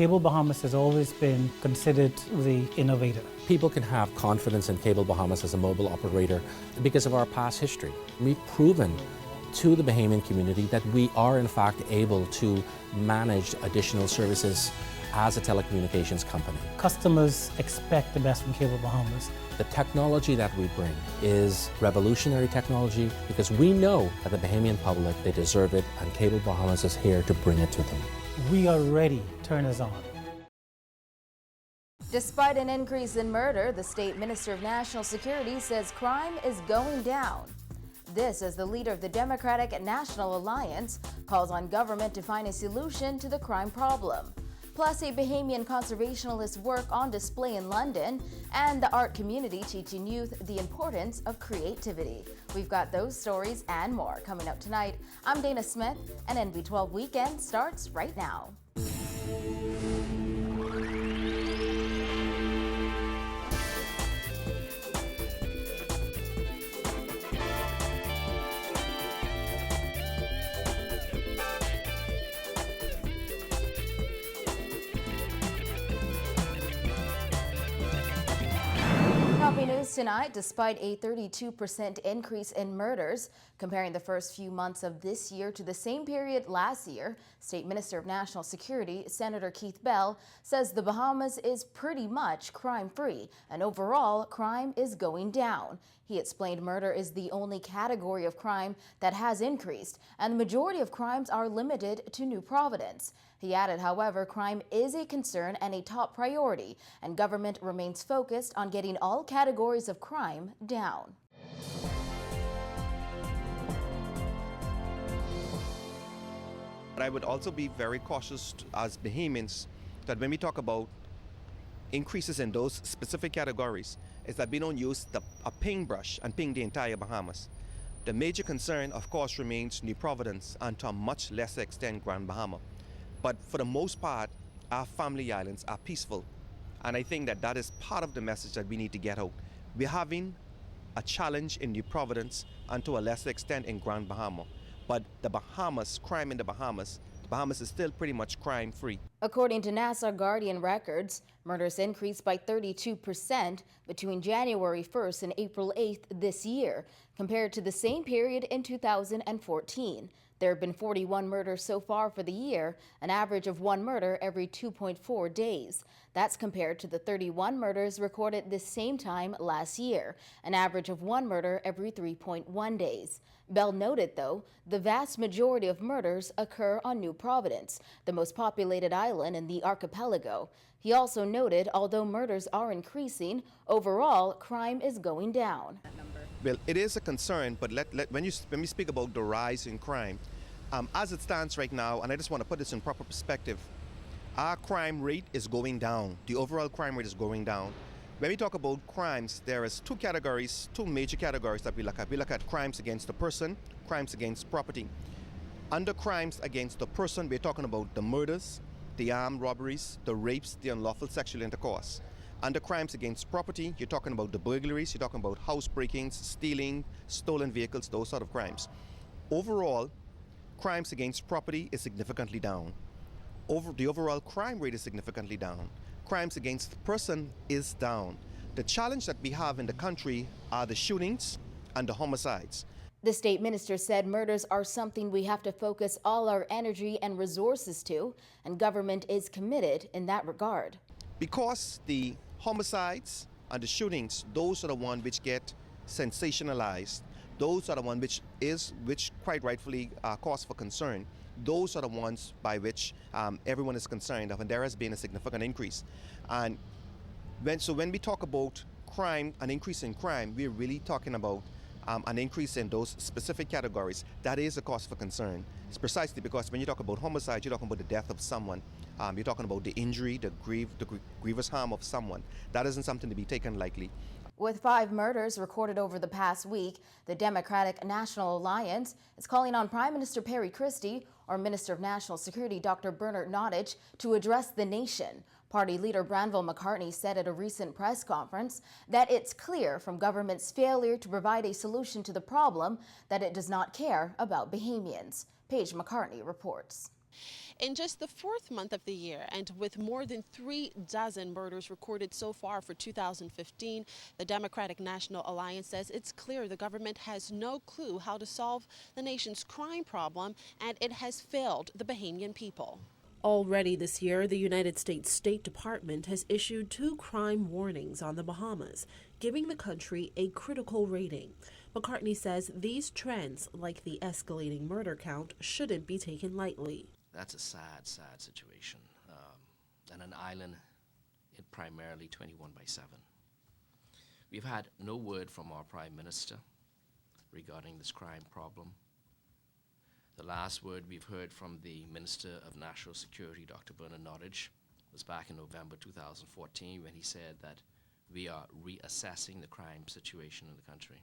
Cable Bahamas has always been considered the innovator. People can have confidence in Cable Bahamas as a mobile operator because of our past history. We've proven to the Bahamian community that we are in fact able to manage additional services as a telecommunications company. Customers expect the best from Cable Bahamas. The technology that we bring is revolutionary technology because we know that the Bahamian public, they deserve it, and Cable Bahamas is here to bring it to them. We are ready. Turn us on. Despite an increase in murder, the State Minister of National Security says crime is going down. This as the leader of the Democratic National Alliance calls on government to find a solution to the crime problem. Plus, a Bahamian conservationalist work on display in London, and the art community teaching youth the importance of creativity. We've got those stories and more coming up tonight. I'm Dana Smith, and NB12 Weekend starts right now. Happy news tonight. Despite a 32% increase in murders, comparing the first few months of this year to the same period last year, State Minister of National Security, Senator Keith Bell, says the Bahamas is pretty much crime-free, and overall, crime is going down. He explained murder is the only category of crime that has increased, and the majority of crimes are limited to New Providence. He added, however, crime is a concern and a top priority, and government remains focused on getting all categories of crime down. But I would also be very cautious as Bahamians that when we talk about increases in those specific categories, is that we don't use a paintbrush and paint the entire Bahamas. The major concern, of course, remains New Providence and to a much lesser extent Grand Bahama. But for the most part, our family islands are peaceful. And I think that that is part of the message that we need to get out. We're having a challenge in New Providence and to a lesser extent in Grand Bahama. But the Bahamas, crime in the Bahamas is still pretty much crime-free. According to Nassau Guardian records, murders increased by 32% between January 1st and April 8th this year, compared to the same period in 2014. There have been 41 murders so far for the year, an average of one murder every 2.4 days. That's compared to the 31 murders recorded this same time last year, an average of one murder every 3.1 days. Bell noted, though, the vast majority of murders occur on New Providence, the most populated island in the archipelago. He also noted, although murders are increasing, overall crime is going down. Well, it is a concern, but when we speak about the rise in crime, as it stands right now, and I just want to put this in proper perspective, our crime rate is going down. The overall crime rate is going down. When we talk about crimes, there is two major categories that we look at. We look at crimes against the person, crimes against property. Under crimes against the person, we're talking about the murders, the armed robberies, the rapes, the unlawful sexual intercourse. Under crimes against property, you're talking about the burglaries, you're talking about house breakings, stealing, stolen vehicles, those sort of crimes. Overall, crimes against property is significantly down. The overall crime rate is significantly down. Crimes against the person is down. The challenge that we have in the country are the shootings and the homicides. The state minister said murders are something we have to focus all our energy and resources to, and government is committed in that regard. Because the homicides and the shootings, those are the ones which get sensationalized. Those are the ones which quite rightfully are cause for concern. Those are the ones by which everyone is concerned of, and there has been a significant increase. And when we talk about crime, an increase in crime, we're really talking about an increase in those specific categories. That is a cause for concern. It's precisely because when you talk about homicide, you're talking about the death of someone. You're talking about the injury, the grievous harm of someone. That isn't something to be taken lightly. With 5 murders recorded over the past week, the Democratic National Alliance is calling on Prime Minister Perry Christie or Minister of National Security Dr. Bernard Nottage to address the nation. Party leader Branville McCartney said at a recent press conference that it's clear from government's failure to provide a solution to the problem that it does not care about Bahamians. Paige McCartney reports. In just the fourth month of the year, and with more than 36 murders recorded so far for 2015, the Democratic National Alliance says it's clear the government has no clue how to solve the nation's crime problem, and it has failed the Bahamian people. Already this year, the United States State Department has issued 2 crime warnings on the Bahamas, giving the country a critical rating. McCartney says these trends, like the escalating murder count, shouldn't be taken lightly. That's a sad, sad situation. And an island, it primarily 21/7. We've had no word from our Prime Minister regarding this crime problem. The last word we've heard from the Minister of National Security, Dr. Bernard Nottage, was back in November 2014 when he said that we are reassessing the crime situation in the country.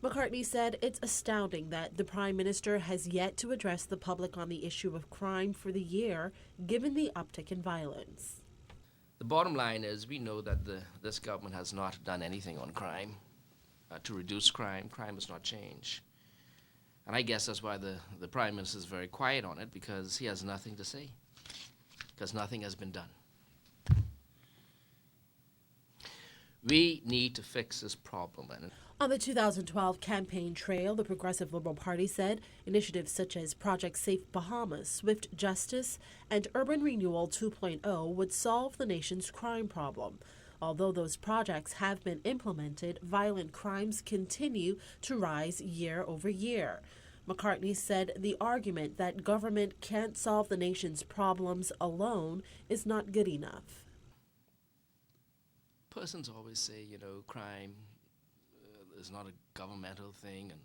McCartney said it's astounding that the Prime Minister has yet to address the public on the issue of crime for the year, given the uptick in violence. The bottom line is we know that this government has not done anything on crime. To reduce crime, crime has not changed. And I guess that's why the Prime Minister is very quiet on it, because he has nothing to say, because nothing has been done. We need to fix this problem. On the 2012 campaign trail, the Progressive Liberal Party said initiatives such as Project Safe Bahamas, Swift Justice, and Urban Renewal 2.0 would solve the nation's crime problem. Although those projects have been implemented, violent crimes continue to rise year over year. McCartney said the argument that government can't solve the nation's problems alone is not good enough. Persons always say, crime is not a governmental thing and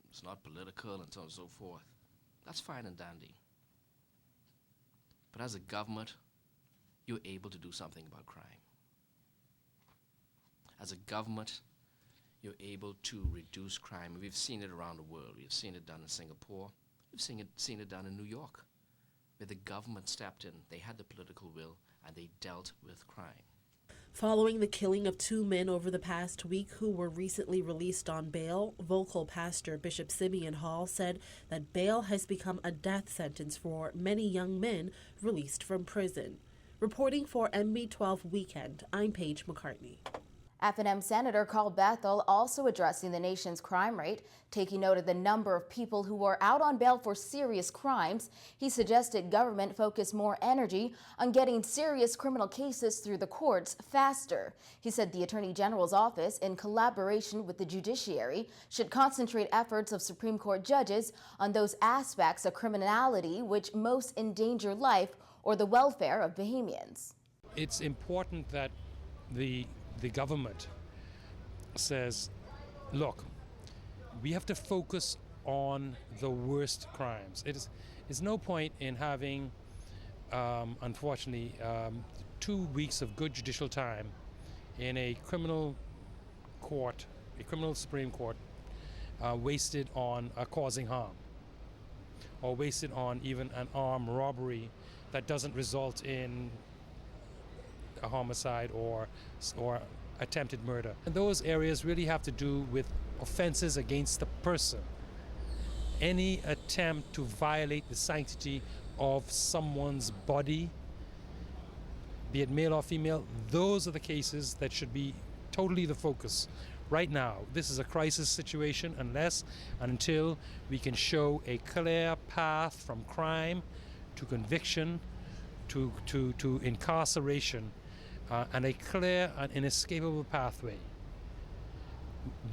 it's not political and so on and so forth. That's fine and dandy. But as a government, you're able to do something about crime. As a government, you're able to reduce crime. And we've seen it around the world. We've seen it done in Singapore. We've seen it done in New York, where the government stepped in. They had the political will, and they dealt with crime. Following the killing of 2 men over the past week who were recently released on bail, vocal pastor Bishop Simeon Hall said that bail has become a death sentence for many young men released from prison. Reporting for MB12 Weekend, I'm Paige McCartney. F&M Senator Carl Bethel also addressing the nation's crime rate, taking note of the number of people who are out on bail for serious crimes. He suggested government focus more energy on getting serious criminal cases through the courts faster. He said the Attorney General's office, in collaboration with the judiciary, should concentrate efforts of Supreme Court judges on those aspects of criminality which most endanger life or the welfare of Bahamians. It's important that the government says, look, we have to focus on the worst crimes. It's no point in having, unfortunately, 2 weeks of good judicial time in a criminal court, a criminal Supreme Court, wasted on causing harm, or wasted on even an armed robbery that doesn't result in a homicide or attempted murder. And those areas really have to do with offenses against the person. Any attempt to violate the sanctity of someone's body, be it male or female, those are the cases that should be totally the focus. Right now, this is a crisis situation unless and until we can show a clear path from crime to conviction to incarceration, and a clear and inescapable pathway.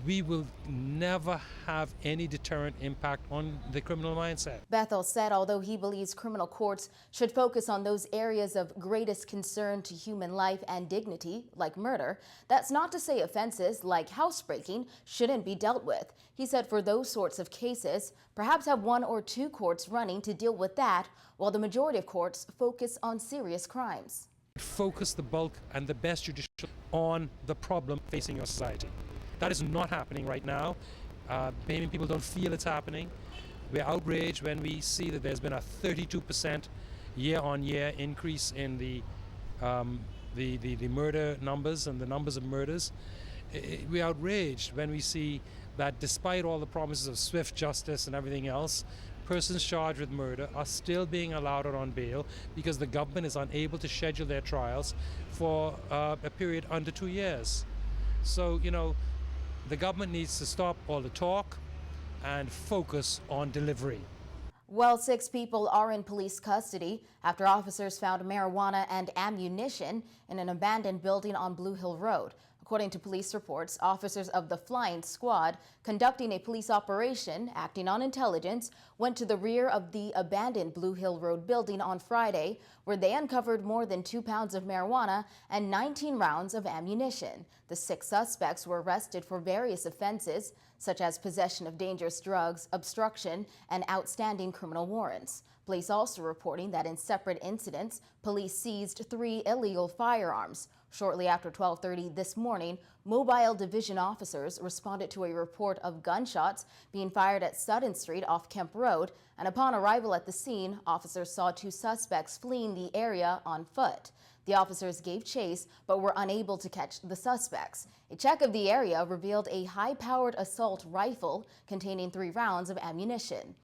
We will never have any deterrent impact on the criminal mindset. Bethel said although he believes criminal courts should focus on those areas of greatest concern to human life and dignity, like murder, that's not to say offenses like housebreaking shouldn't be dealt with. He said for those sorts of cases, perhaps have 1 or 2 courts running to deal with that, while the majority of courts focus on serious crimes. Focus the bulk and the best judicial on the problem facing your society. That is not happening right now. Bahamian people don't feel it's happening. We're outraged when we see that there's been a 32% year-on-year increase in the murder numbers and the numbers of murders. We're outraged when we see that despite all the promises of swift justice and everything else, persons charged with murder are still being allowed out on bail because the government is unable to schedule their trials for a period under 2 years. So, the government needs to stop all the talk and focus on delivery. Well, 6 people are in police custody after officers found marijuana and ammunition in an abandoned building on Blue Hill Road. According to police reports, officers of the Flying Squad conducting a police operation acting on intelligence went to the rear of the abandoned Blue Hill Road building on Friday, where they uncovered more than 2 pounds of marijuana and 19 rounds of ammunition. The 6 suspects were arrested for various offenses, such as possession of dangerous drugs, obstruction, and outstanding criminal warrants. Police also reporting that in separate incidents, police seized 3 illegal firearms. Shortly after 12:30 this morning, Mobile Division officers responded to a report of gunshots being fired at Sutton Street off Kemp Road, and upon arrival at the scene, officers saw 2 suspects fleeing the area on foot. The officers gave chase but were unable to catch the suspects. A check of the area revealed a high-powered assault rifle containing 3 rounds of ammunition.